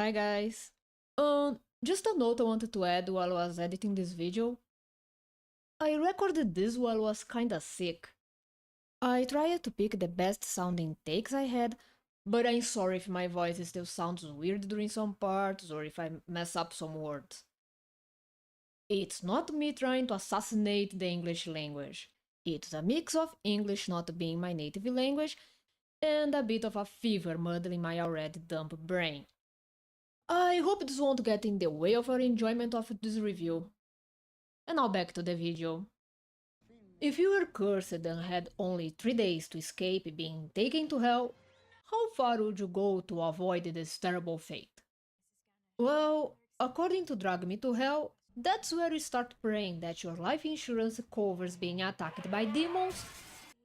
Hi guys. Just a note I wanted to add while I was editing this video. I recorded this while I was kinda sick. I tried to pick the best sounding takes I had, but I'm sorry if my voice still sounds weird during some parts or if I mess up some words. It's not me trying to assassinate the English language. It's a mix of English not being my native language and a bit of a fever muddling my already dumb brain. I hope this won't get in the way of your enjoyment of this review. And now back to the video. If you were cursed and had only 3 days to escape being taken to hell, how far would you go to avoid this terrible fate? Well, according to Drag Me to Hell, that's where you start praying that your life insurance covers being attacked by demons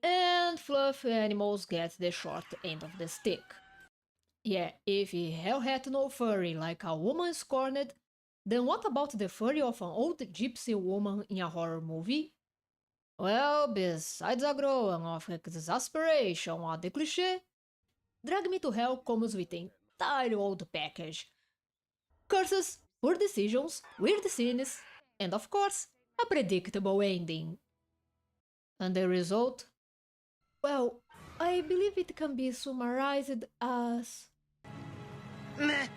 and fluffy animals get the short end of the stick. Yeah, if hell had no furry like a woman scorned, then what about the furry of an old gypsy woman in a horror movie? Well, besides a groan of exasperation or the cliché, Drag Me to Hell comes with an entire old package. Curses, poor decisions, weird scenes, and of course, a predictable ending. And the result? Well, I believe it can be summarized as meh.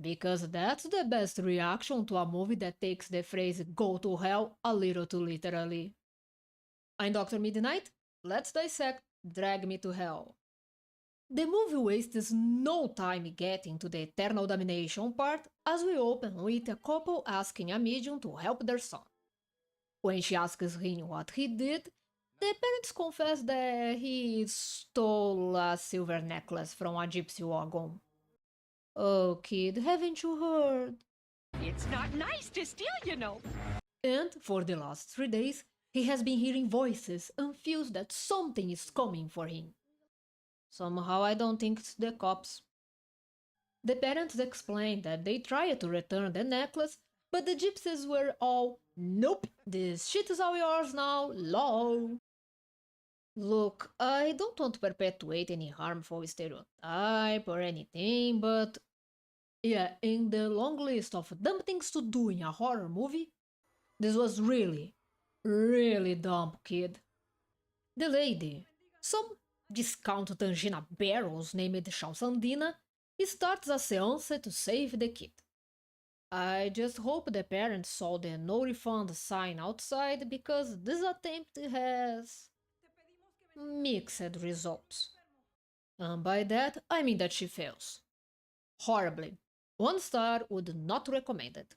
Because that's the best reaction to a movie that takes the phrase go to hell a little too literally. I'm Dr. Midnight, let's dissect Drag Me to Hell. The movie wastes no time getting to the eternal damnation part as we open with a couple asking a medium to help their son. When she asks him what he did, the parents confess that he stole a silver necklace from a gypsy wagon. Oh, kid, haven't you heard? It's not nice to steal, you know. And for the last 3 days, he has been hearing voices and feels that something is coming for him. Somehow I don't think it's the cops. The parents explain that they tried to return the necklace, but the gypsies were all, nope, this shit is all yours now, lol. Look, I don't want to perpetuate any harmful stereotype or anything, but yeah, in the long list of dumb things to do in a horror movie, this was really, really dumb, kid. The lady, some discount Tangina barrels named Chansandina, starts a seance to save the kid. I just hope the parents saw the no refund sign outside because this attempt has mixed results. And by that, I mean that she fails. Horribly. 1 star would not recommend it.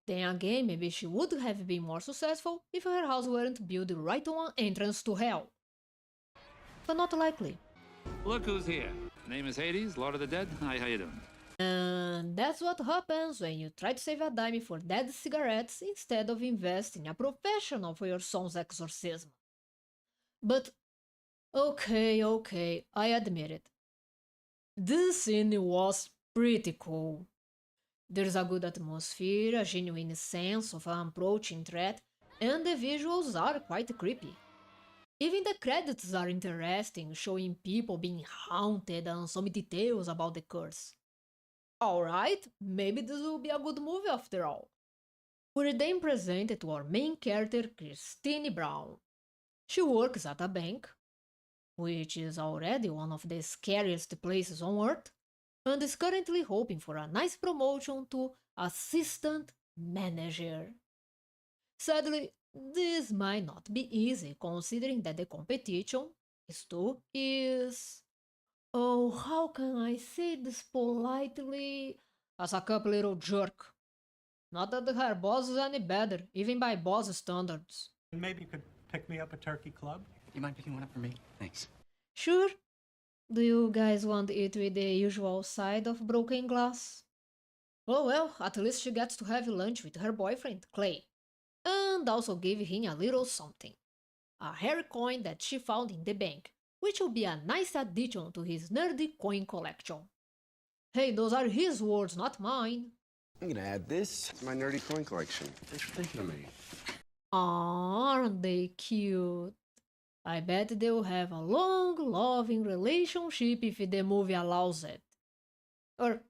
Then again, maybe she would have been more successful if her house weren't built right on an entrance to hell. But not likely. Look who's here. Name is Hades, Lord of the Dead. Hi, how you doing? And that's what happens when you try to save a dime for dead cigarettes instead of investing a professional for your son's exorcism. But okay, I admit it. This scene was pretty cool. There's a good atmosphere, a genuine sense of an approaching threat, and the visuals are quite creepy. Even the credits are interesting, showing people being haunted and some details about the curse. Alright, maybe this will be a good movie after all. We're then presented to our main character, Christine Brown. She works at a bank, which is already one of the scariest places on earth, and is currently hoping for a nice promotion to assistant manager. Sadly, this might not be easy considering that the competition is... Oh, how can I say this politely? As a couple little jerk. Not that her boss is any better, even by boss standards. Maybe you could pick me up a turkey club? You mind picking one up for me? Thanks. Sure. Do you guys want it with the usual side of broken glass? Oh well, at least she gets to have lunch with her boyfriend, Clay. And also give him a little something. A hair coin that she found in the bank, which will be a nice addition to his nerdy coin collection. Hey, those are his words, not mine. I'm gonna add this to my nerdy coin collection. Thanks for thinking of me. Aren't they cute? I bet they'll have a long, loving relationship if the movie allows it. Or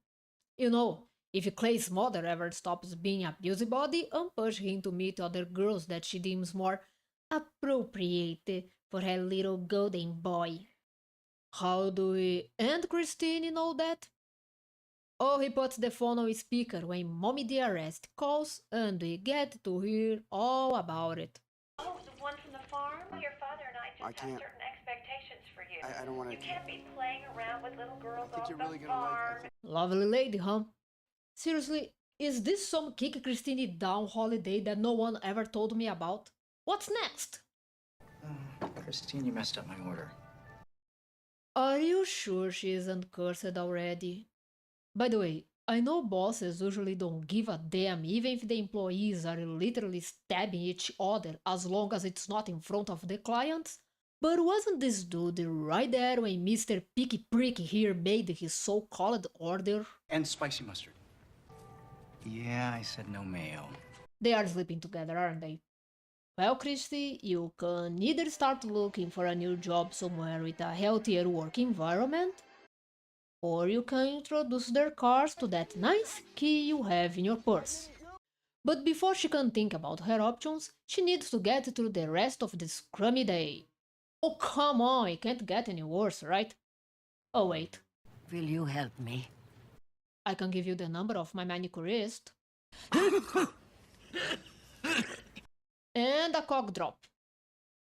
You know, if Clay's mother ever stops being a busybody and pushes him to meet other girls that she deems more appropriate for her little golden boy. How do we and Christine know that? Oh, he puts the phone on speaker when Mommy Dearest calls and we get to hear all about it. Oh, the one from the farm? Well, your father and I I just have can't. certain expectations for you. I don't want to. You can't be playing around with little girls I think off you're the really gonna like. I farm. think Lovely lady, huh? Seriously, is this some kick Christine down holiday that no one ever told me about? What's next? Christine, you messed up my order. Are you sure she isn't cursed already? By the way, I know bosses usually don't give a damn even if the employees are literally stabbing each other as long as it's not in front of the clients. But wasn't this dude right there when Mr. Picky Prick here made his so-called order? And spicy mustard. Yeah, I said no mayo. They are sleeping together, aren't they? Well, Christy, you can either start looking for a new job somewhere with a healthier work environment, or you can introduce their cars to that nice key you have in your purse. But before she can think about her options, she needs to get through the rest of this crummy day. Oh, come on, it can't get any worse, right? Oh, wait, Will you help me? I can give you the number of my manicurist. And a cock drop.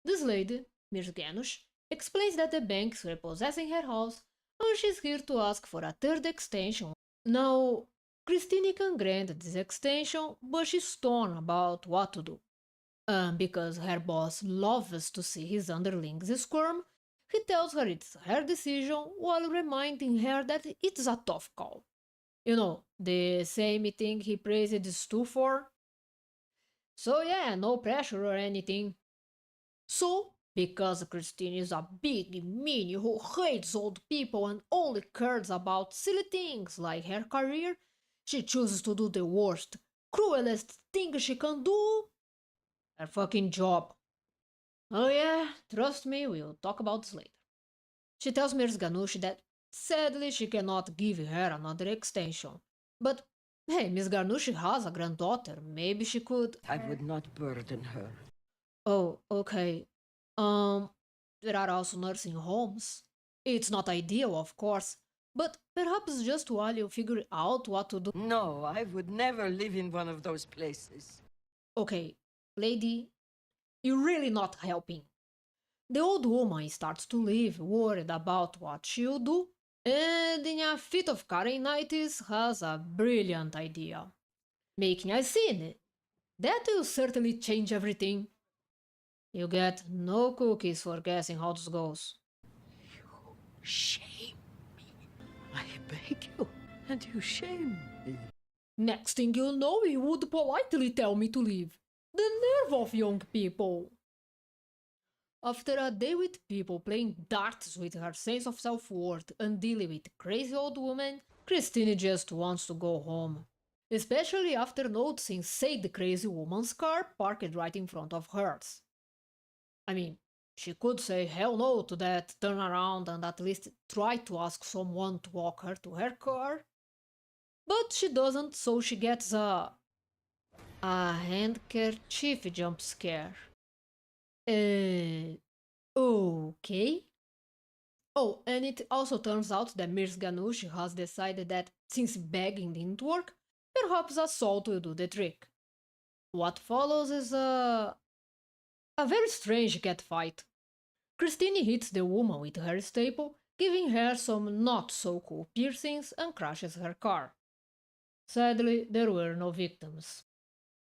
This lady, Miss Ganush, explains that the bank's repossessing her house and she's here to ask for a third extension. Now, Christine can grant this extension, but she's torn about what to do. Because her boss loves to see his underlings squirm, he tells her it's her decision while reminding her that it's a tough call. You know, the same thing he praised Stu for. So yeah, no pressure or anything. So, because Christine is a big meanie who hates old people and only cares about silly things like her career, she chooses to do the worst, cruelest thing she can do, her fucking job. Oh yeah, trust me, we'll talk about this later. She tells Miss Ganush that sadly she cannot give her another extension. But hey, Miss Ganush has a granddaughter, maybe she could. I would not burden her. Oh, okay. There are also nursing homes. It's not ideal, of course, but perhaps just while you figure out what to do. No, I would never live in one of those places. Okay, lady, you're really not helping. The old woman starts to leave, worried about what she'll do, and in a fit of Karenitis has a brilliant idea. Making a scene. That will certainly change everything. You get no cookies for guessing how this goes. Shame me. I beg you, and you shame me. Next thing you'll know, he would politely tell me to leave. The nerve of young people! After a day with people playing darts with her sense of self-worth and dealing with crazy old women, Christine just wants to go home. Especially after noticing said crazy woman's car parked right in front of hers. I mean, she could say hell no to that, turn around and at least try to ask someone to walk her to her car. But she doesn't, so she gets a handkerchief jump scare. Okay. Oh, and it also turns out that Miss Ganush has decided that since begging didn't work, perhaps assault will do the trick. What follows is a very strange cat fight. Christine hits the woman with her staple, giving her some not so cool piercings and crashes her car. Sadly, there were no victims.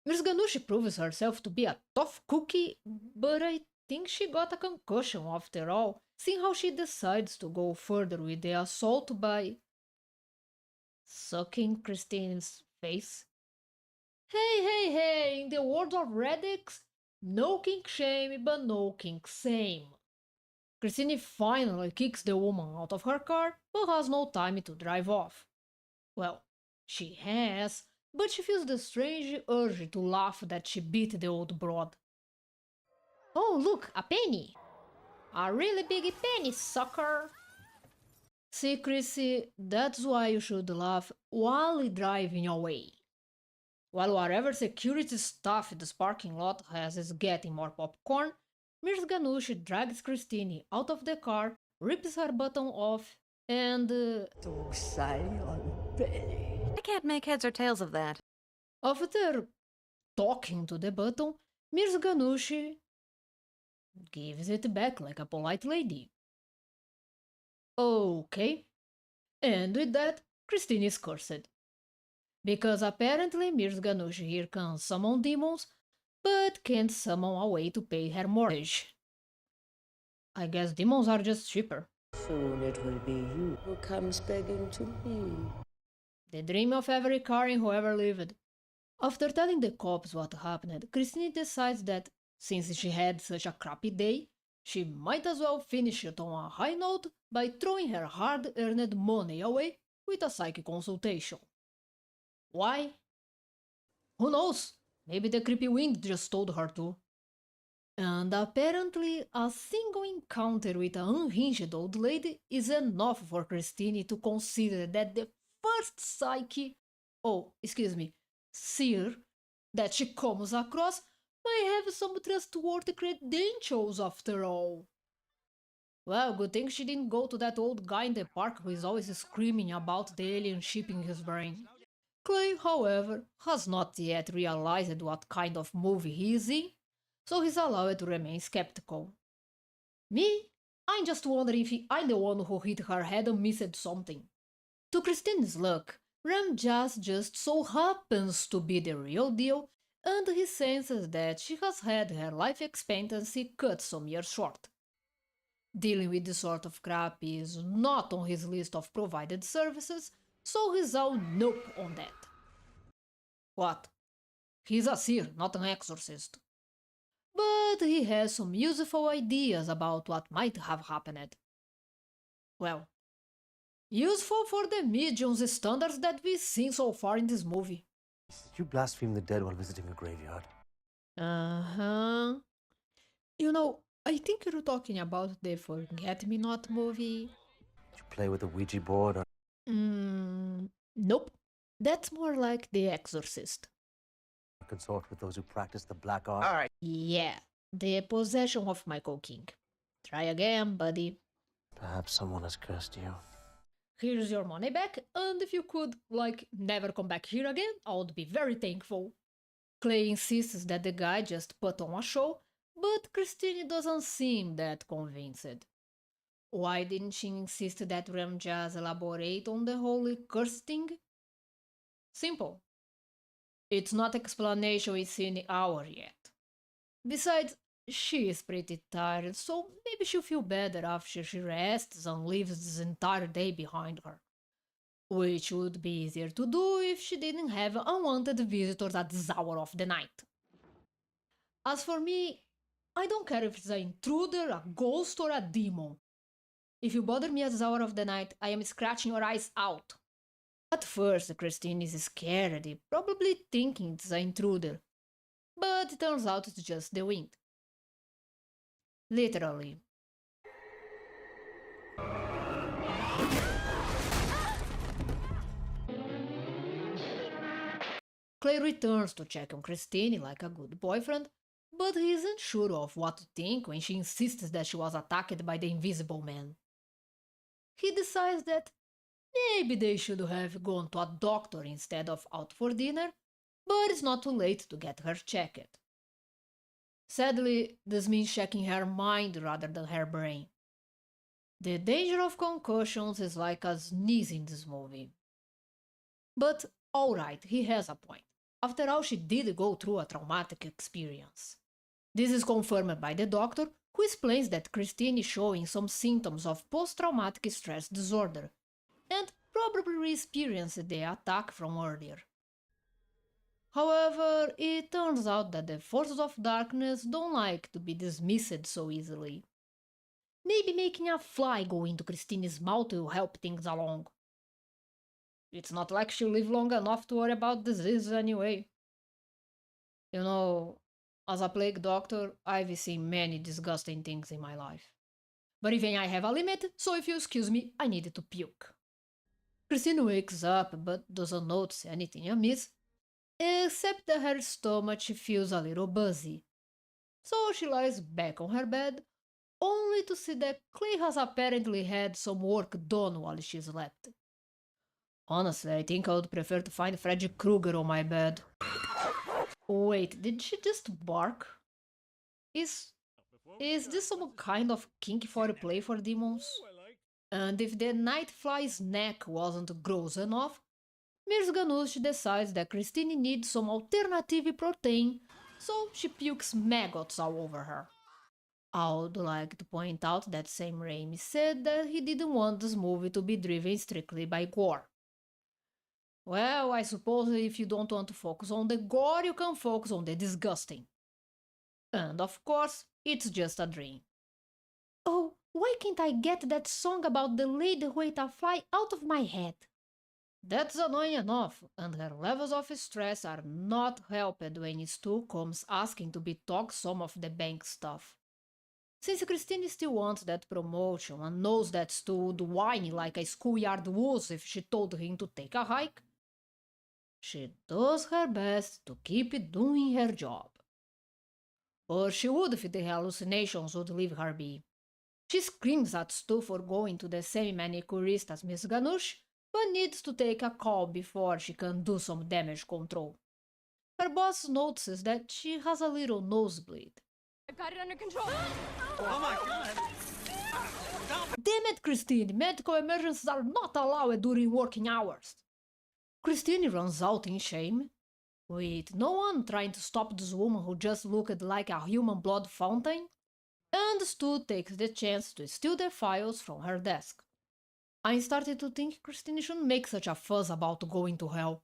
Miss Ganush proves herself to be a tough cookie, but I think she got a concussion after all, seeing how she decides to go further with the assault by sucking Christine's face. Hey, in the words of Reddix, no kink shame, but no kink same. Christine finally kicks the woman out of her car, but has no time to drive off. Well, she has, but she feels the strange urge to laugh that she beat the old broad. Oh, look, a penny! A really big penny, sucker! See, Chrissy, that's why you should laugh while driving away. While whatever security stuff this parking lot has is getting more popcorn, Miss Ganush drags Christine out of the car, rips her button off, and So silent, Betty. I can't make heads or tails of that. after talking to the button, Miss Ganush gives it back like a polite lady. Okay, and with that, Christine is cursed. Because apparently Miss Ganush here can summon demons, but can't summon a way to pay her mortgage. I guess demons are just cheaper. Soon it will be you who comes begging to me. The dream of every Karen who ever lived. After telling the cops what happened, Christine decides that since she had such a crappy day, she might as well finish it on a high note by throwing her hard-earned money away with a psychic consultation. Why? Who knows? Maybe the creepy wind just told her to. And apparently, a single encounter with an unhinged old lady is enough for Christine to consider that the first seer that she comes across might have some trustworthy credentials after all. Well, good thing she didn't go to that old guy in the park who is always screaming about the alien chip in his brain. Clay, however, has not yet realized what kind of movie he is in, so he's allowed to remain skeptical. Me? I'm just wondering if I'm the one who hit her head and missed something. To Christine's luck, Ramjas just so happens to be the real deal, and he senses that she has had her life expectancy cut some years short. Dealing with this sort of crap is not on his list of provided services, so he's all nope on that. What? He's a seer, not an exorcist. But he has some useful ideas about what might have happened. Well, useful for the medium's standards that we've seen so far in this movie. Did you blaspheme the dead while visiting a graveyard? Uh-huh. You know, I think you're talking about the Forget-Me-Not movie. Did you play with a Ouija board? Or... Nope. That's more like The Exorcist. consort with those who practice the black art? All right. Yeah, The Possession of Michael King. Try again, buddy. Perhaps someone has cursed you. Here's your money back, and if you could, never come back here again, I would be very thankful. Clay insists that the guy just put on a show, but Christine doesn't seem that convinced. Why didn't she insist that Ram just elaborate on the whole curse thing? Simple. It's not explanation within the hour yet. Besides, she is pretty tired, so maybe she'll feel better after she rests and leaves this entire day behind her. Which would be easier to do if she didn't have unwanted visitors at this hour of the night. As for me, I don't care if it's an intruder, a ghost, or a demon. If you bother me at this hour of the night, I am scratching your eyes out. At first, Christine is scared, probably thinking it's an intruder. But it turns out it's just the wind. Literally. Clay returns to check on Christine like a good boyfriend, but he isn't sure of what to think when she insists that she was attacked by the Invisible Man. He decides that maybe they should have gone to a doctor instead of out for dinner, but it's not too late to get her checked. Sadly, this means checking her mind rather than her brain. The danger of concussions is like a sneeze in this movie. But alright, he has a point. After all, she did go through a traumatic experience. This is confirmed by the doctor, who explains that Christine is showing some symptoms of post-traumatic stress disorder, and probably re-experienced the attack from earlier. However, it turns out that the forces of darkness don't like to be dismissed so easily. Maybe making a fly go into Christine's mouth will help things along. It's not like she'll live long enough to worry about disease anyway. You know, as a plague doctor, I've seen many disgusting things in my life. But even I have a limit, so if you excuse me, I need to puke. Christine wakes up but doesn't notice anything amiss, except that her stomach feels a little buzzy. So she lies back on her bed, only to see that Clay has apparently had some work done while she slept. Honestly, I think I would prefer to find Freddy Krueger on my bed. Wait, did she just bark? Is this some kind of kinky foreplay for demons? And if the nightfly's neck wasn't gross enough, Miss Ganush decides that Christine needs some alternative protein, so she pukes maggots all over her. I would like to point out that Sam Raimi said that he didn't want this movie to be driven strictly by gore. Well, I suppose if you don't want to focus on the gore, you can focus on the disgusting. And of course, it's just a dream. Oh, why can't I get that song about the lady who ate a fly out of my head? That's annoying enough, and her levels of stress are not helped when Stu comes asking to be taught some of the bank stuff. Since Christine still wants that promotion and knows that Stu would whine like a schoolyard wuss if she told him to take a hike, she does her best to keep doing her job. Or she would if the hallucinations would leave her be. She screams at Stu for going to the same manicurist as Miss Ganush, but needs to take a call before she can do some damage control. Her boss notices that she has a little nosebleed. I've got it under control. Oh my god! Damn it, Christine! Medical emergencies are not allowed during working hours. Christine runs out in shame, with no one trying to stop this woman who just looked like a human blood fountain, and Stu takes the chance to steal the files from her desk. I started to think Christine shouldn't make such a fuss about going to hell.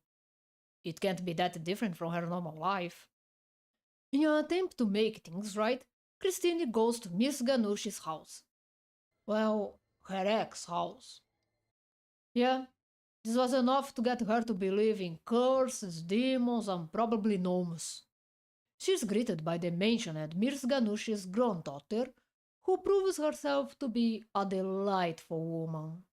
It can't be that different from her normal life. In an attempt to make things right, Christine goes to Miss Ganush's house. Well, her ex-house. Yeah, this was enough to get her to believe in curses, demons, and probably gnomes. She's greeted by the mentioned Miss Ganush's granddaughter, who proves herself to be a delightful woman.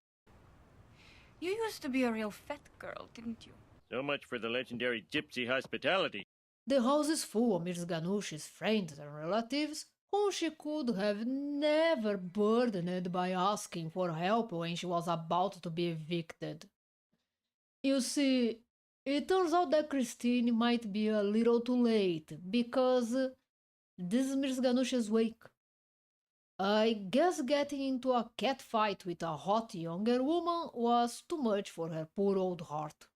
You used to be a real fat girl, didn't you? So much for the legendary gypsy hospitality. The house is full of Miss Ganush's friends and relatives, whom she could have never burdened by asking for help when she was about to be evicted. You see, it turns out that Christine might be a little too late, because this is Miss Ganush's wake. I guess getting into a cat fight with a hot younger woman was too much for her poor old heart.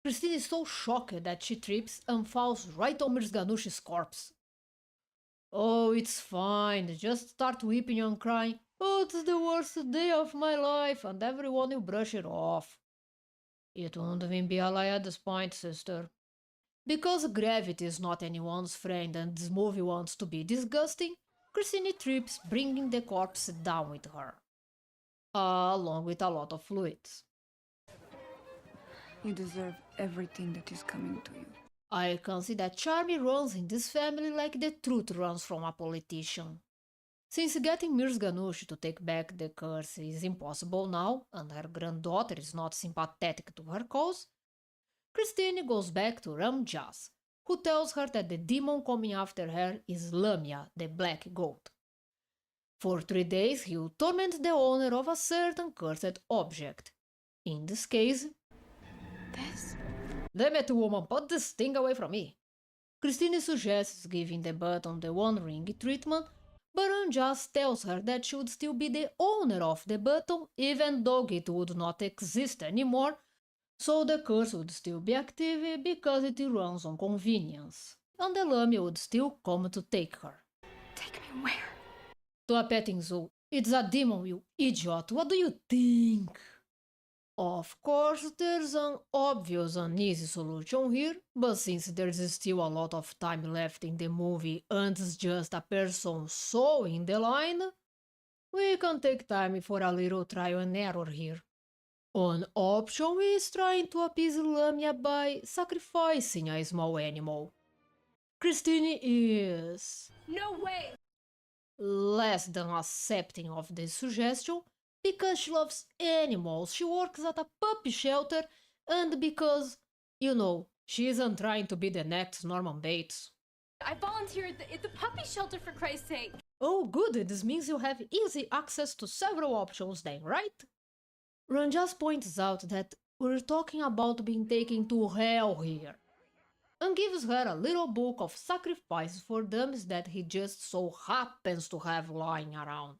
Christine is so shocked that she trips and falls right on Miss Ganush's corpse. Oh, it's fine, just start weeping and crying, "Oh, it's the worst day of my life," and everyone will brush it off. It won't even be a lie at this point, sister. Because gravity is not anyone's friend and this movie wants to be disgusting, Christine trips, bringing the corpse down with her. Along with a lot of fluids. You deserve everything that is coming to you. I can see that Charmy runs in this family like the truth runs from a politician. Since getting Miss Ganush to take back the curse is impossible now, and her granddaughter is not sympathetic to her cause, Christine goes back to Ram Jas, who tells her that the demon coming after her is Lamia, the black goat. For 3 days he will torment the owner of a certain cursed object. In this case... This? Damn it, woman, put this thing away from me! Christine suggests giving the button the One Ring treatment, but Anjas tells her that she would still be the owner of the button even though it would not exist anymore, so the curse would still be active because it runs on convenience, and the Lamia would still come to take her. Take me where? To a petting zoo. It's a demon, you idiot. What do you think? Of course, there's an obvious and easy solution here, but since there's still a lot of time left in the movie and it's just a person sewing the line, we can take time for a little trial and error here. One option is trying to appease Lamia by sacrificing a small animal. Christine is... No way! less than accepting of this suggestion because she loves animals, she works at a puppy shelter, and because, she isn't trying to be the next Norman Bates. I volunteer at the puppy shelter, for Christ's sake. Oh, good, this means you have easy access to several options then, right? Ron just points out that we're talking about being taken to hell here, and gives her a little book of sacrifices for dummies that he just so happens to have lying around.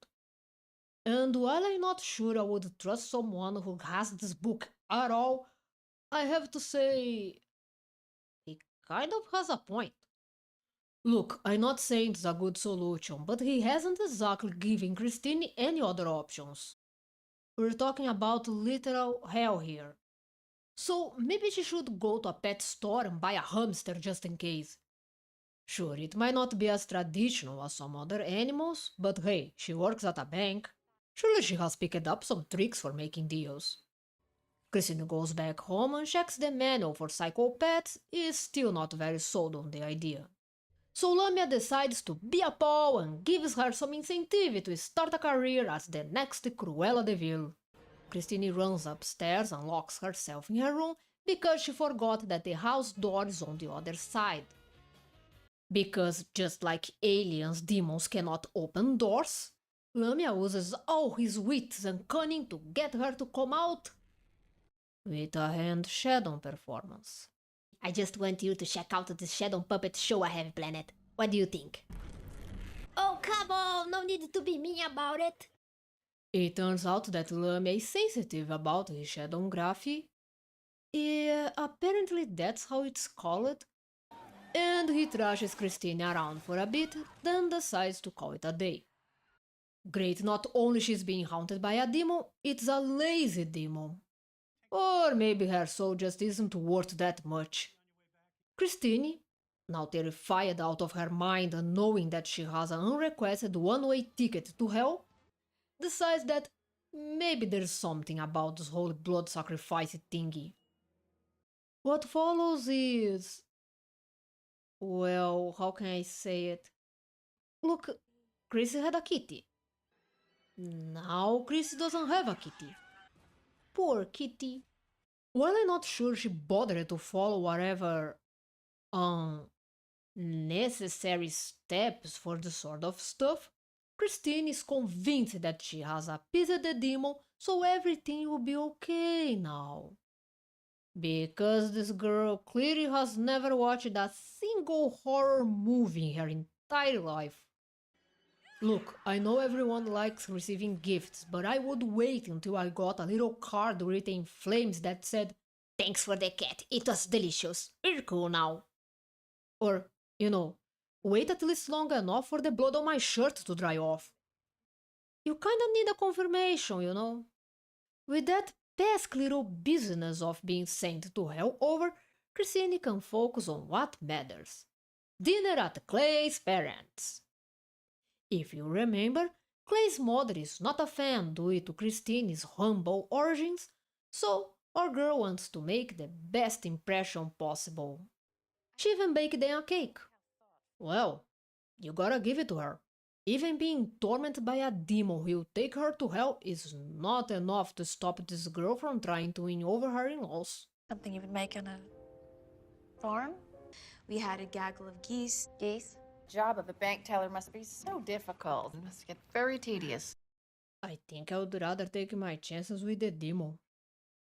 And while I'm not sure I would trust someone who has this book at all, I have to say, he kind of has a point. Look, I'm not saying it's a good solution, but he hasn't exactly given Christine any other options. We're talking about literal hell here. So maybe she should go to a pet store and buy a hamster just in case. Sure, it might not be as traditional as some other animals, but hey, she works at a bank. Surely she has picked up some tricks for making deals. Christine goes back home and checks the manual for psychopaths, is still not very sold on the idea. So Lamia decides to be a paw and gives her some incentive to start a career as the next Cruella de Vil. Christine runs upstairs and locks herself in her room because she forgot that the house door is on the other side. Because just like aliens, demons cannot open doors, Lamia uses all his wits and cunning to get her to come out with a hand shadow performance. I just want you to check out this shadow puppet show I have planned. What do you think? Oh, come on! No need to be mean about it! It turns out that Lamia is sensitive about his shadowgraphy. Yeah, apparently that's how it's called. And he trashes Christine around for a bit, then decides to call it a day. Great, not only she's being haunted by a demon, it's a lazy demon. Or maybe her soul just isn't worth that much. Christine, now terrified out of her mind and knowing that she has an unrequested one-way ticket to hell, decides that maybe there's something about this whole blood sacrifice thingy. What follows is... well, how can I say it? Look, Chrissy had a kitty. Now Chrissy doesn't have a kitty. Poor kitty. While I'm not sure she bothered to follow whatever necessary steps for this sort of stuff, Christine is convinced that she has appeased the demon, so everything will be okay now. Because this girl clearly has never watched a single horror movie in her entire life. Look, I know everyone likes receiving gifts, but I would wait until I got a little card written in flames that said, "Thanks for the cat, it was delicious, we're cool now." Or, wait at least long enough for the blood on my shirt to dry off. You kinda need a confirmation, With that pesky little business of being sent to hell over, Christine can focus on what matters. Dinner at Clay's parents'. If you remember, Clay's mother is not a fan due to Christine's humble origins, so our girl wants to make the best impression possible. She even baked them a cake. Well, you gotta give it to her. Even being tormented by a demon who will take her to hell is not enough to stop this girl from trying to win over her in-laws. Something you would make on a farm? We had a gaggle of geese. Geese? Job of a bank teller must be so difficult. It must get very tedious. I think I would rather take my chances with the demon.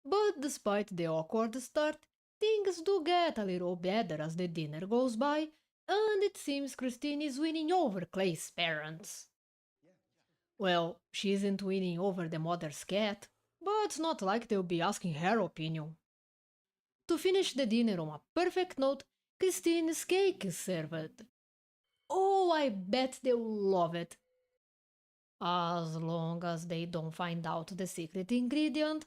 But despite the awkward start, things do get a little better as the dinner goes by, and it seems Christine is winning over Clay's parents. Well, she isn't winning over the mother's cat, but it's not like they'll be asking her opinion. To finish the dinner on a perfect note, Christine's cake is served. Oh, I bet they'll love it. As long as they don't find out the secret ingredient,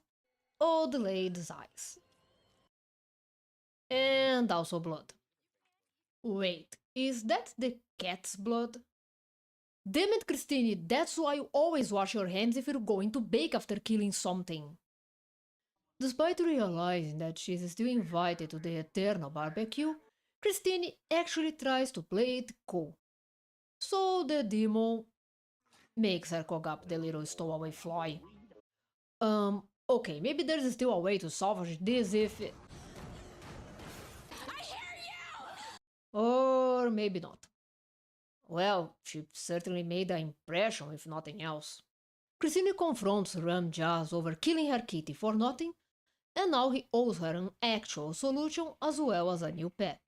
old lady's eyes. And also blood. Wait, is that the cat's blood? Damn it, Christine, that's why you always wash your hands if you're going to bake after killing something. Despite realizing that she's still invited to the eternal barbecue, Christine actually tries to play it cool. So the demon makes her cock up the little stowaway fly. Okay, maybe there's still a way to salvage this if... I hear you! Or maybe not. Well, she certainly made an impression if nothing else. Christine confronts Ram Jazz over killing her kitty for nothing, and now he owes her an actual solution as well as a new pet.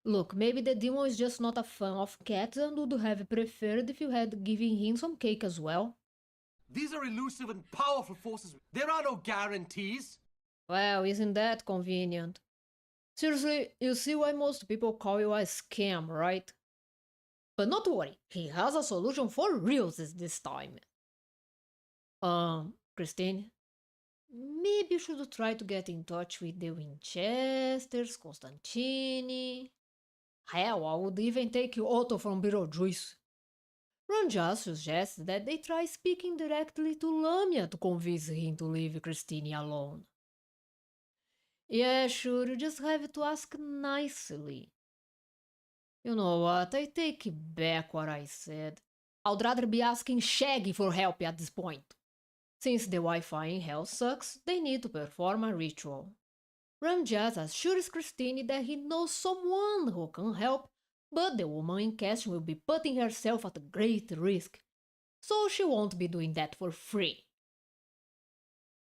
Look, maybe the demon is just not a fan of cats and would have preferred if you had given him some cake as well. These are elusive and powerful forces. There are no guarantees. Well, isn't that convenient? Seriously, you see why most people call you a scam, right? But not to worry, he has a solution for reals this time. Christine, maybe you should try to get in touch with the Winchesters, Constantini. Hell, I would even take you Otto from Beetlejuice. Ranja suggests that they try speaking directly to Lamia to convince him to leave Christine alone. Yeah, sure, you just have to ask nicely. You know what, I take back what I said. I'd rather be asking Shaggy for help at this point. Since the Wi-Fi in hell sucks, they need to perform a ritual. Ramjas assures Christine that he knows someone who can help, but the woman in question will be putting herself at great risk, so she won't be doing that for free.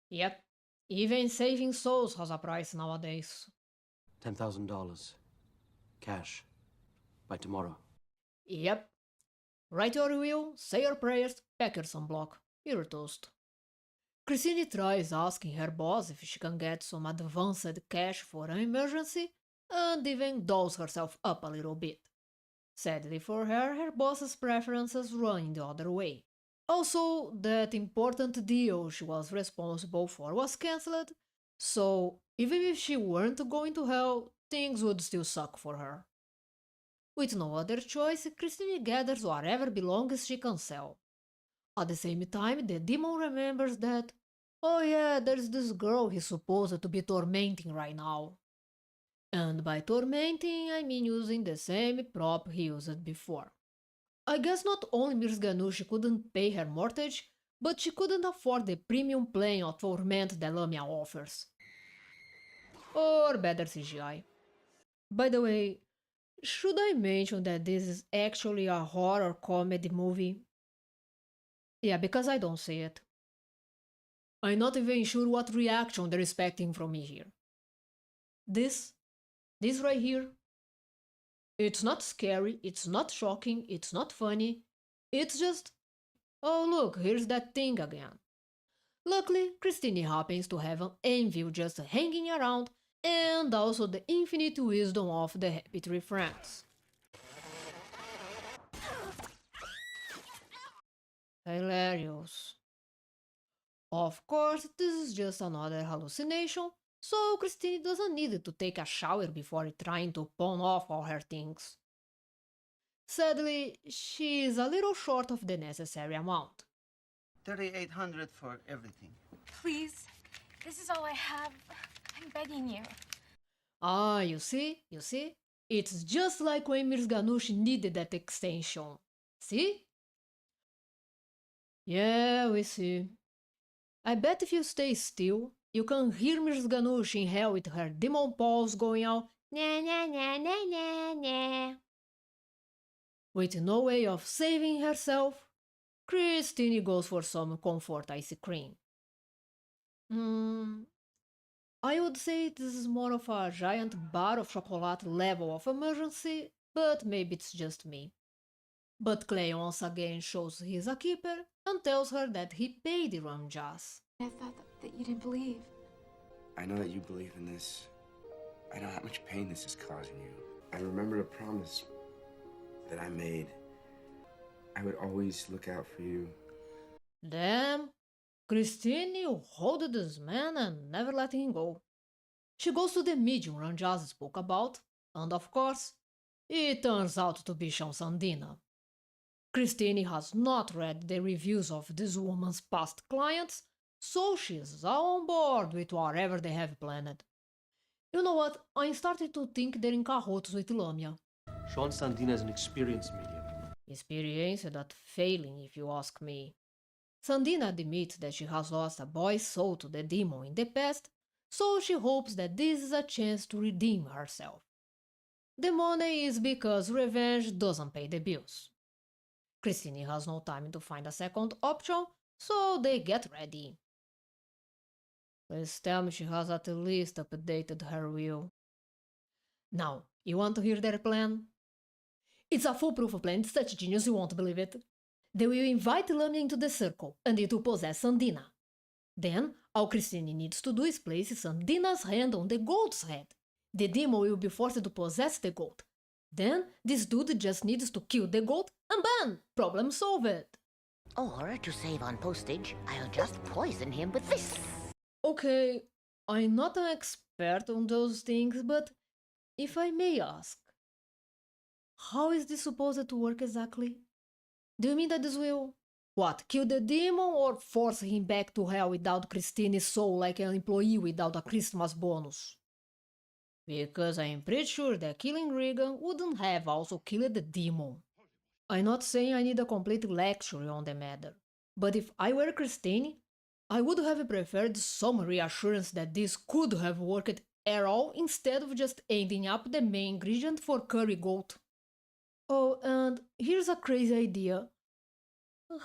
Yep, even saving souls has a price nowadays. $10,000. Cash. By tomorrow. Yep. Write your will, say your prayers, pack your sunblock. You're toast. Christine tries asking her boss if she can get some advanced cash for an emergency, and even dolls herself up a little bit. Sadly for her, her boss's preferences run the other way. Also, that important deal she was responsible for was cancelled, so even if she weren't going to hell, things would still suck for her. With no other choice, Christine gathers whatever belongs she can sell. At the same time, the demon remembers that, oh yeah, there's this girl he's supposed to be tormenting right now. And by tormenting, I mean using the same prop he used before. I guess not only Miss Ganush couldn't pay her mortgage, but she couldn't afford the premium plane of torment that Lamia offers. Or better CGI. By the way, should I mention that this is actually a horror comedy movie? Yeah, because I don't see it. I'm not even sure what reaction they're expecting from me here. This right here, it's not scary, it's not shocking, it's not funny, it's just, oh look, here's that thing again. Luckily, Christine happens to have an anvil just hanging around, and also the infinite wisdom of the Happy Tree Friends. Hilarious. Of course, this is just another hallucination, so Christine doesn't need to take a shower before trying to pawn off all her things. Sadly, she is a little short of the necessary amount. $3,800 for everything. Please, this is all I have. I'm begging you. Ah, you see? It's just like when Miss Ganush needed that extension. See? Yeah, we see. I bet if you stay still, you can hear Miss Ganush in hell with her demon paws going out na na na na na na. With no way of saving herself, Christine goes for some comfort ice cream. I would say this is more of a giant bar of chocolate level of emergency, but maybe it's just me. But Clay once again shows he's a keeper and tells her that he paid Ramjas. I thought that you didn't believe. I know that you believe in this. I know how much pain this is causing you. I remember a promise that I made. I would always look out for you. Damn, Christine, you hold this man and never let him go. She goes to the medium Ramjas spoke about, and of course, it turns out to be Sandina. Christine has not read the reviews of this woman's past clients, so she's on board with whatever they have planned. You know what? I'm starting to think they're in cahoots with Lamia. Sandina is an experienced medium. Experience that failing, if you ask me. Sandina admits that she has lost a boy's soul to the demon in the past, so she hopes that this is a chance to redeem herself. The money is because revenge doesn't pay the bills. Christine has no time to find a second option, so they get ready. Please tell me she has at least updated her will. Now, you want to hear their plan? It's a foolproof plan, it's such genius you won't believe it. They will invite Lamia into the circle, and it will possess Sandina. Then, all Christine needs to do is place Sandina's hand on the goat's head. The demon will be forced to possess the goat. Then, this dude just needs to kill the goat, and bam! Problem solved! Or, to save on postage, I'll just poison him with this. Okay, I'm not an expert on those things, but if I may ask, how is this supposed to work exactly? Do you mean that this will, kill the demon or force him back to hell without Christine's soul like an employee without a Christmas bonus? Because I'm pretty sure that killing Regan wouldn't have also killed the demon. I'm not saying I need a complete lecture on the matter, but if I were Christine, I would have preferred some reassurance that this could have worked at all instead of just ending up the main ingredient for curry goat. Oh, and here's a crazy idea.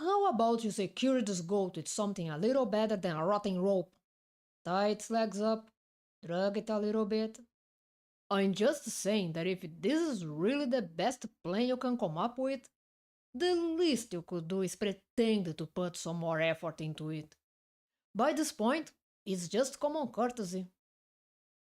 How about you secure this goat with something a little better than a rotting rope? Tie its legs up, drag it a little bit. I'm just saying that if this is really the best plan you can come up with, the least you could do is pretend to put some more effort into it. By this point, it's just common courtesy.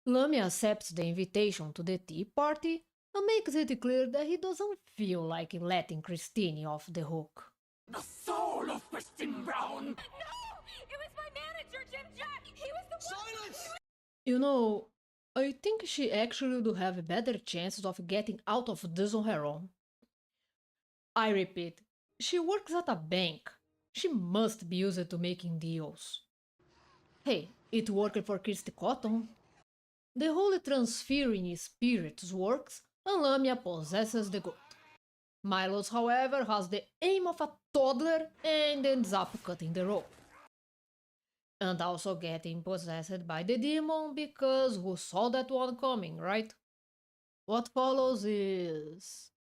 Lamia accepts the invitation to the tea party and makes it clear that he doesn't feel like letting Christine off the hook. The soul of Christine Brown! No! It was my manager, Jim Jack! He was the one— Silence! You know, I think she actually would have better chances of getting out of this on her own. I repeat, she works at a bank. She must be used to making deals. Hey, it worked for Christy Cotton. The holy transferring spirits works, and Lamia possesses the goat. Milos, however, has the aim of a toddler and ends up cutting the rope. And also getting possessed by the demon because who saw that one coming, right? What follows is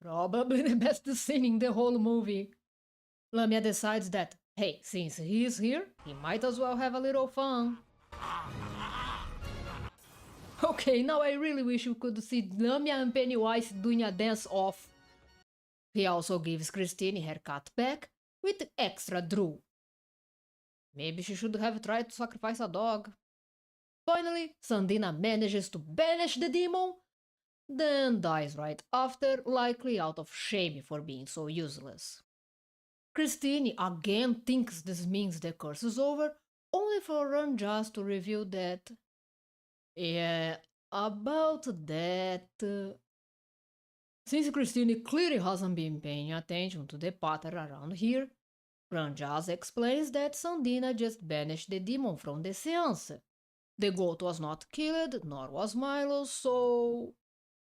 probably the best scene in the whole movie. Lamia decides that, hey, since he is here, he might as well have a little fun. Okay, now I really wish you could see Lamia and Pennywise doing a dance-off. He also gives Christine her cat back with extra drool. Maybe she should have tried to sacrifice a dog. Finally, Sandina manages to banish the demon, then dies right after, likely out of shame for being so useless. Christine again thinks this means the curse is over, only for Ranjas to reveal that... Yeah, about that... Since Christine clearly hasn't been paying attention to the pattern around here, Ranjas explains that Sandina just banished the demon from the séance. The goat was not killed, nor was Milo, so...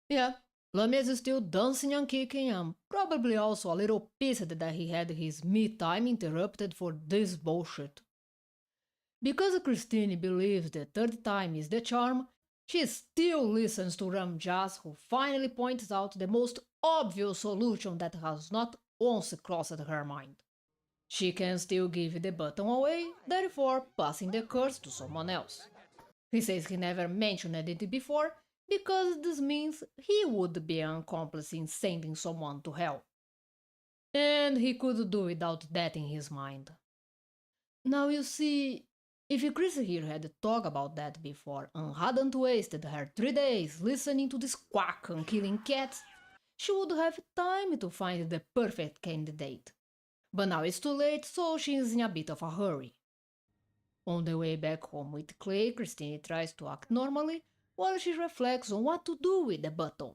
Yeah, Lamia is still dancing and kicking and probably also a little pissed that he had his me time interrupted for this bullshit. Because Christine believes the third time is the charm, she still listens to Ranjas, who finally points out the most obvious solution that has not once crossed her mind. She can still give the button away, therefore passing the curse to someone else. He says he never mentioned it before, because this means he would be an accomplice in sending someone to hell. And he could do without that in his mind. Now you see, if Chris here had talked about that before and hadn't wasted her 3 days listening to this quack and killing cats, she would have time to find the perfect candidate. But now it's too late, so she is in a bit of a hurry. On the way back home with Clay, Christine tries to act normally while she reflects on what to do with the button,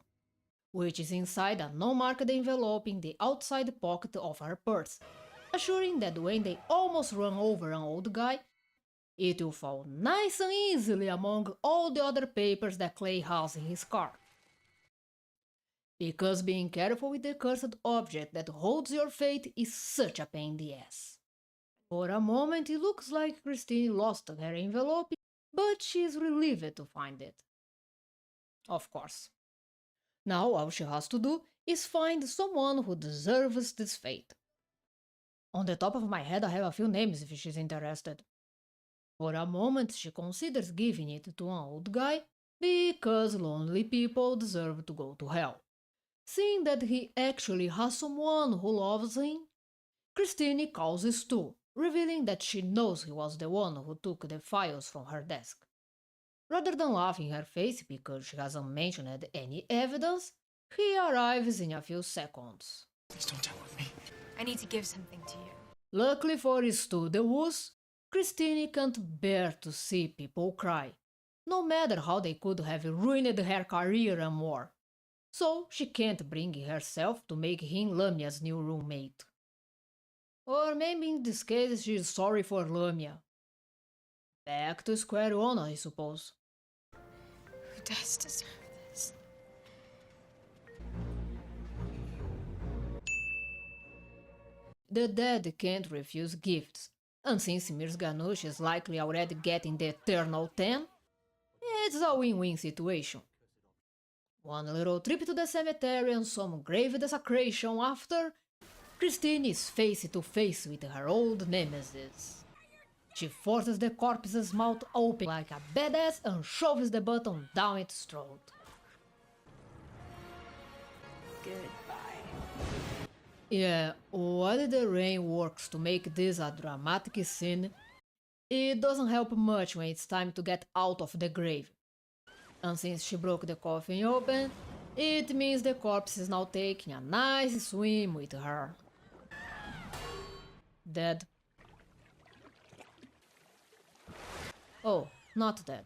which is inside a non-marked envelope in the outside pocket of her purse, assuring that when they almost run over an old guy, it will fall nice and easily among all the other papers that Clay has in his car. Because being careful with the cursed object that holds your fate is such a pain in the ass. For a moment it looks like Christine lost her envelope, but she is relieved to find it. Of course. Now all she has to do is find someone who deserves this fate. On the top of my head I have a few names if she's interested. For a moment she considers giving it to an old guy because lonely people deserve to go to hell. Seeing that he actually has someone who loves him, Christine calls Stu, revealing that she knows he was the one who took the files from her desk. Rather than laugh in her face because she hasn't mentioned any evidence, he arrives in a few seconds. Please don't tell me. I need to give something to you. Luckily for Stu the wuss, Christine can't bear to see people cry, no matter how they could have ruined her career and more. So she can't bring herself to make him Lamia's new roommate. Or maybe in this case she's sorry for Lamia. Back to square one, I suppose. Who does deserve this? The dead can't refuse gifts, and since Mirs Ganush is likely already getting the eternal 10, it's a win-win situation. One little trip to the cemetery and some grave desecration after, Christine is face to face with her old nemesis. She forces the corpse's mouth open like a badass and shoves the button down its throat. Goodbye. Yeah, while the rain works to make this a dramatic scene, it doesn't help much when it's time to get out of the grave. And since she broke the coffin open, it means the corpse is now taking a nice swim with her. Dead. Oh, not dead.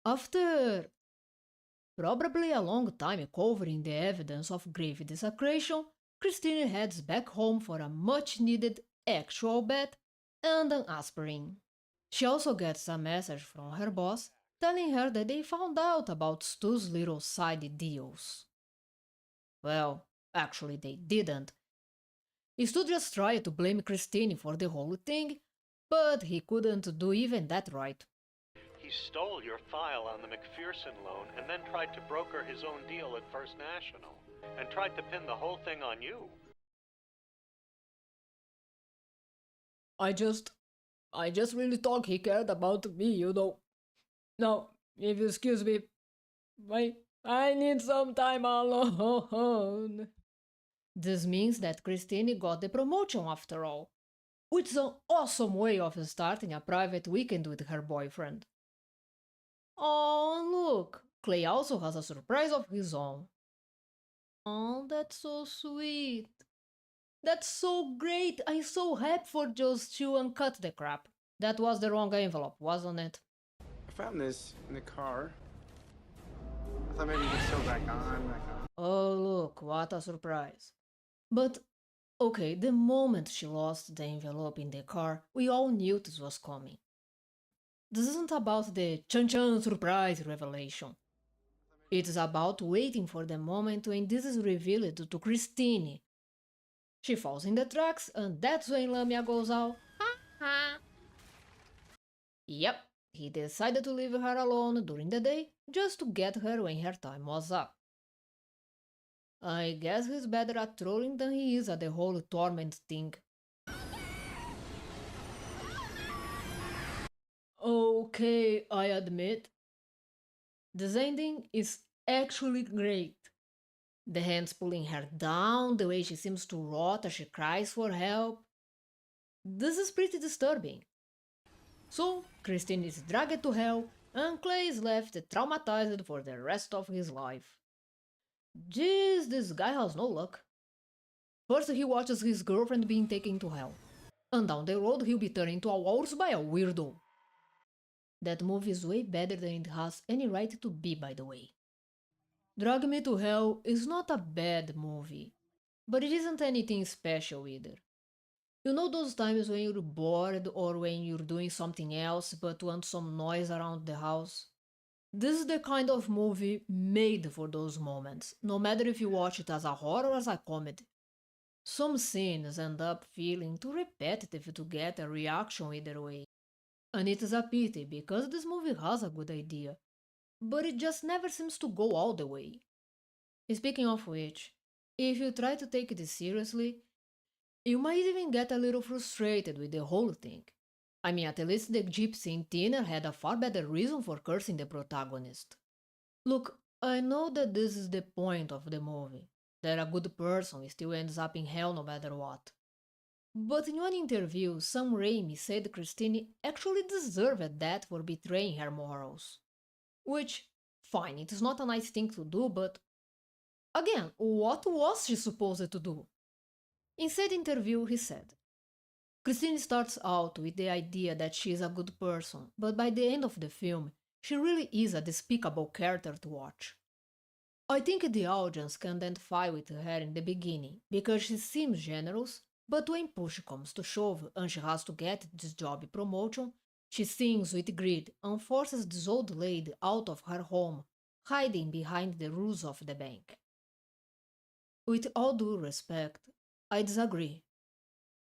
After probably a long time covering the evidence of grave desecration, Christine heads back home for a much-needed actual bath and an aspirin. She also gets a message from her boss telling her that they found out about Stu's little side deals. Well, actually they didn't. Stu just tried to blame Christine for the whole thing, but he couldn't do even that right. He stole your file on the McPherson loan and then tried to broker his own deal at First National, and tried to pin the whole thing on you. I just really thought he cared about me, you know. Now, if you excuse me, I need some time alone. This means that Christine got the promotion after all, which is an awesome way of starting a private weekend with her boyfriend. Oh, look, Clay also has a surprise of his own. Oh, that's so sweet. That's so great. I'm so happy for just you and cut the crap. That was the wrong envelope, wasn't it? I found this in the car. I thought maybe you could sew back on. Oh, look, what a surprise. But, okay, the moment she lost the envelope in the car, we all knew this was coming. This isn't about the chan-chan surprise revelation. It's about waiting for the moment when this is revealed to Christine. She falls in the tracks, and that's when Lamia goes out. Yep, he decided to leave her alone during the day just to get her when her time was up. I guess he's better at trolling than he is at the whole torment thing. Okay, I admit. This ending is actually great. The hands pulling her down, the way she seems to rot as she cries for help. This is pretty disturbing. So, Christine is dragged to hell, and Clay is left traumatized for the rest of his life. Jeez, this guy has no luck. First he watches his girlfriend being taken to hell, and down the road he'll be turned into a walrus by a weirdo. That movie is way better than it has any right to be, by the way. Drag Me to Hell is not a bad movie, but it isn't anything special either. You know those times when you're bored or when you're doing something else but want some noise around the house? This is the kind of movie made for those moments, no matter if you watch it as a horror or as a comedy. Some scenes end up feeling too repetitive to get a reaction either way. And it is a pity because this movie has a good idea, but it just never seems to go all the way. Speaking of which, if you try to take it seriously, you might even get a little frustrated with the whole thing. I mean, at least the gypsy in Thinner had a far better reason for cursing the protagonist. Look, I know that this is the point of the movie, that a good person still ends up in hell no matter what. But in one interview, Sam Raimi said Christine actually deserved that for betraying her morals. Which, fine, it is not a nice thing to do, but again, what was she supposed to do? In said interview, he said, Christine starts out with the idea that she is a good person, but by the end of the film, she really is a despicable character to watch. I think the audience can identify with her in the beginning, because she seems generous, but when push comes to shove and she has to get this job promotion, she sings with greed and forces this old lady out of her home, hiding behind the rules of the bank. With all due respect, I disagree.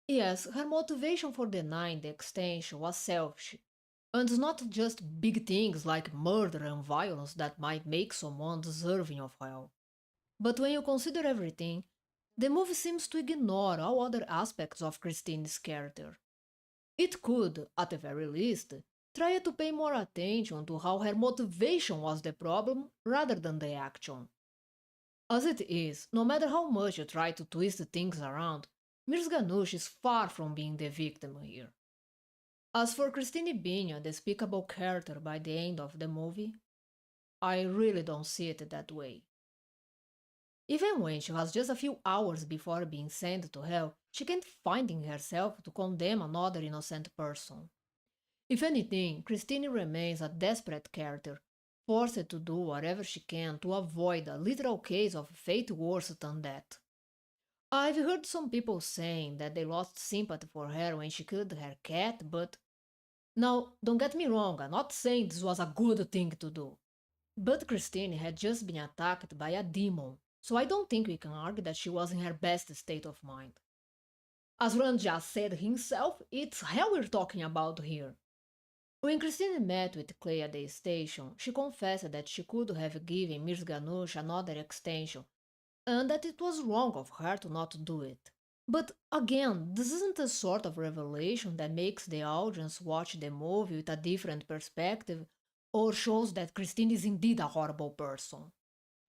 Yes, her motivation for denying the extension was selfish, and it's not just big things like murder and violence that might make someone deserving of hell. But when you consider everything, the movie seems to ignore all other aspects of Christine's character. It could, at the very least, try to pay more attention to how her motivation was the problem rather than the action. As it is, no matter how much you try to twist things around, Mirganush is far from being the victim here. As for Christine being a despicable character by the end of the movie, I really don't see it that way. Even when she has just a few hours before being sent to hell, she can't find in herself to condemn another innocent person. If anything, Christine remains a desperate character, forced to do whatever she can to avoid a literal case of fate worse than death. I've heard some people saying that they lost sympathy for her when she killed her cat, but now, don't get me wrong, I'm not saying this was a good thing to do. But Christine had just been attacked by a demon, so I don't think we can argue that she was in her best state of mind. As Ron just said himself, it's hell we're talking about here. When Christine met with Clay at the station, she confessed that she could have given Mirganush another extension, and that it was wrong of her to not do it. But again, this isn't the sort of revelation that makes the audience watch the movie with a different perspective or shows that Christine is indeed a horrible person.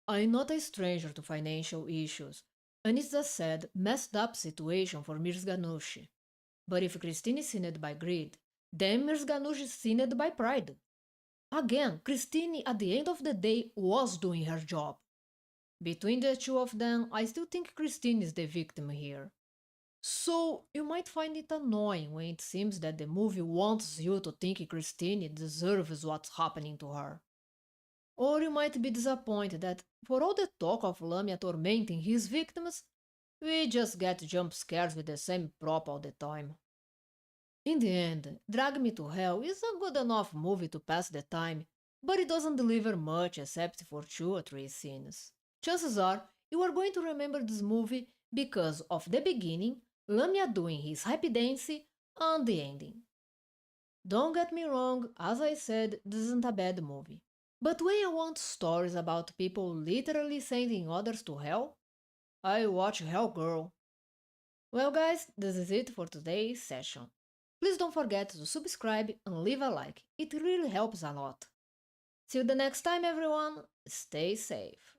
I'm not a stranger to financial issues, and it's a sad, messed up situation for Mirganush. But if Christine is sinned by greed, then Mirganush is sinned by pride. Again, Christine at the end of the day was doing her job. Between the two of them, I still think Christine is the victim here. So, you might find it annoying when it seems that the movie wants you to think Christine deserves what's happening to her. Or you might be disappointed that, for all the talk of Lamia tormenting his victims, we just get jump scares with the same prop all the time. In the end, Drag Me to Hell is a good enough movie to pass the time, but it doesn't deliver much except for 2 or 3 scenes. Chances are, you are going to remember this movie because of the beginning, Lamia doing his happy dance, and the ending. Don't get me wrong, as I said, this isn't a bad movie. But when I want stories about people literally sending others to hell, I watch Hell Girl. Well guys, this is it for today's session. Please don't forget to subscribe and leave a like, it really helps a lot. See you the next time everyone, stay safe.